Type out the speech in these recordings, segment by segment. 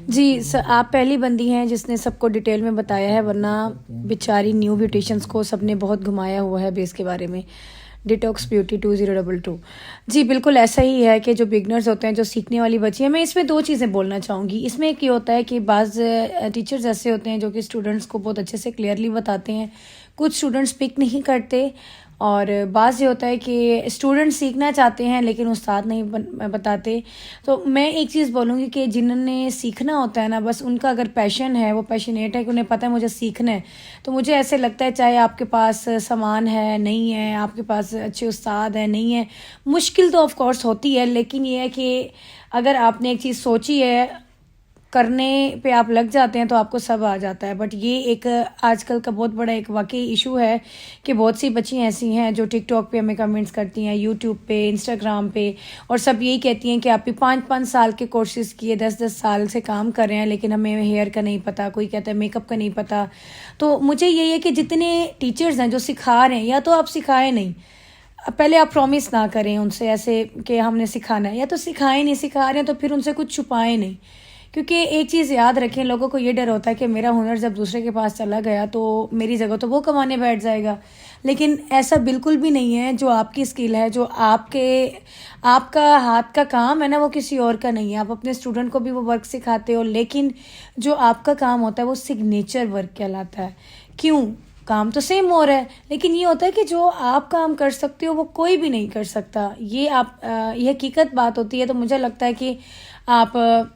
जी, आप पहली बंदी हैं जिसने सबको डिटेल में बताया है, वरना बेचारी न्यू ब्यूटिशियंस को सबने बहुत घुमाया हुआ है बेस के बारे में। Detox beauty 2022। जी, बिल्कुल ऐसा ही है कि जो बिगनर्स होते हैं, जो सीखने वाली बच्ची हैं, मैं इसमें 2 चीज़ें बोलना चाहूँगी। इसमें एक ये होता है कि बाज़ टीचर्स ऐसे होते हैं जो कि स्टूडेंट्स को बहुत अच्छे से क्लियरली बताते हैं। कुछ स्टूडेंट्स पिक नहीं करते, और बाज़ ये होता है कि स्टूडेंट सीखना चाहते हैं लेकिन उस्ताद नहीं बताते। तो मैं एक चीज़ बोलूँगी कि जिन्होंने सीखना होता है ना, बस उनका अगर पैशन है, वो पैशनेट है कि उन्हें पता है मुझे सीखना है, तो मुझे ऐसे लगता है चाहे आपके पास सामान है, नहीं है, आपके पास अच्छे उस्ताद हैं, नहीं है, मुश्किल तो ऑफ कोर्स होती है, लेकिन ये है कि अगर आपने एक चीज़ सोची है, करने पे आप लग जाते हैं तो आपको सब आ जाता है। बट ये एक आजकल का बहुत बड़ा एक वाकई इशू है कि बहुत सी बच्चियाँ ऐसी हैं जो टिकटॉक पे हमें कमेंट्स करती हैं, यूट्यूब पे, इंस्टाग्राम पे, और सब यही कहती हैं कि आप भी 5-5 साल के कोर्सेज़ किए, 10-10 साल से काम कर रहे हैं, लेकिन हमें हेयर का नहीं पता, कोई कहता है मेकअप का नहीं पता। तो मुझे यही है कि जितने टीचर्स हैं जो सिखा रहे हैं, या तो आप सिखाएं नहीं, पहले आप प्रॉमिस ना करें उनसे ऐसे कि हमने सिखाना है, या तो सिखाएं नहीं, सिखा रहे हैं तो फिर उनसे कुछ छुपाएं नहीं। क्योंकि एक चीज़ याद रखें, लोगों को ये डर होता है कि मेरा हुनर जब दूसरे के पास चला गया तो मेरी जगह तो वो कमाने बैठ जाएगा, लेकिन ऐसा बिल्कुल भी नहीं है। जो आपकी स्किल है, जो आपका हाथ का काम है ना, वो किसी और का नहीं है। आप अपने स्टूडेंट को भी वो वर्क सिखाते हो, लेकिन जो आपका काम होता है वो सिग्नेचर वर्क कहलाता है। क्यों? काम तो सेम हो रहा है, लेकिन ये होता है कि जो आप काम कर सकते हो वो कोई भी नहीं कर सकता। ये हकीकत बात होती है। तो मुझे लगता है कि आप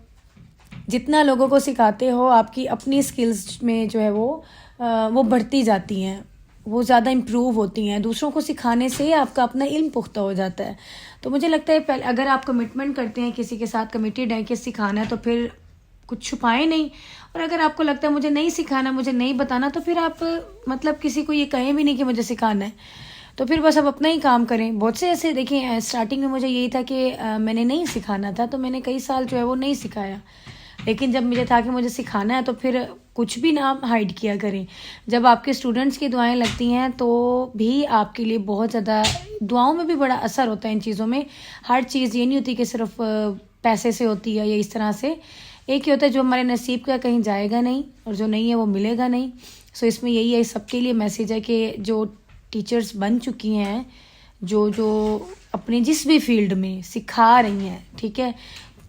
जितना लोगों को सिखाते हो, आपकी अपनी स्किल्स में जो है वो बढ़ती जाती हैं, वो ज़्यादा इम्प्रूव होती हैं। दूसरों को सिखाने से आपका अपना इल्म पुख्ता हो जाता है। तो मुझे लगता है पहले अगर आप कमिटमेंट करते हैं, किसी के साथ कमिटेड है कि सिखाना है, तो फिर कुछ छुपाएं नहीं। और अगर आपको लगता है मुझे नहीं सिखाना, मुझे नहीं बताना, तो फिर आप मतलब किसी को ये कहें भी नहीं कि मुझे सिखाना है, तो फिर बस आप अपना ही काम करें। बहुत से ऐसे देखिए, स्टार्टिंग में मुझे यही था कि मैंने नहीं सिखाना था, तो मैंने कई साल जो है वो नहीं सिखाया, लेकिन जब मुझे था कि मुझे सिखाना है तो फिर कुछ भी ना हाइड किया करें। जब आपके स्टूडेंट्स की दुआएं लगती हैं तो भी आपके लिए बहुत ज़्यादा, दुआओं में भी बड़ा असर होता है इन चीज़ों में। हर चीज़ ये नहीं होती कि सिर्फ पैसे से होती है या इस तरह से। एक ही होता है जो हमारे नसीब का कहीं जाएगा नहीं, और जो नहीं है वो मिलेगा नहीं। सो इसमें यही है, सबके लिए मैसेज है कि जो टीचर्स बन चुकी हैं, जो जो अपने जिस भी फील्ड में सिखा रही हैं, ठीक है,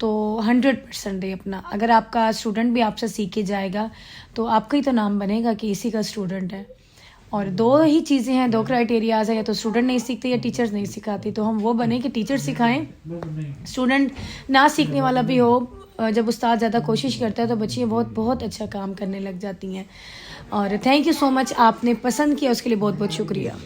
तो 100% दे अपना। अगर आपका स्टूडेंट भी आपसे सीख के जाएगा तो आपका ही तो नाम बनेगा कि इसी का स्टूडेंट है। और 2 ही चीज़ें हैं, 2 क्राइटेरियाज है, या तो स्टूडेंट नहीं सीखते या टीचर्स नहीं सिखाती। तो हम वो बने कि टीचर सिखाएं, स्टूडेंट ना सीखने वाला भी हो। जब उस्ताद ज़्यादा कोशिश करता है तो बच्चियाँ बहुत बहुत अच्छा काम करने लग जाती हैं। और थैंक यू सो मच, आपने पसंद किया उसके लिए बहुत बहुत शुक्रिया।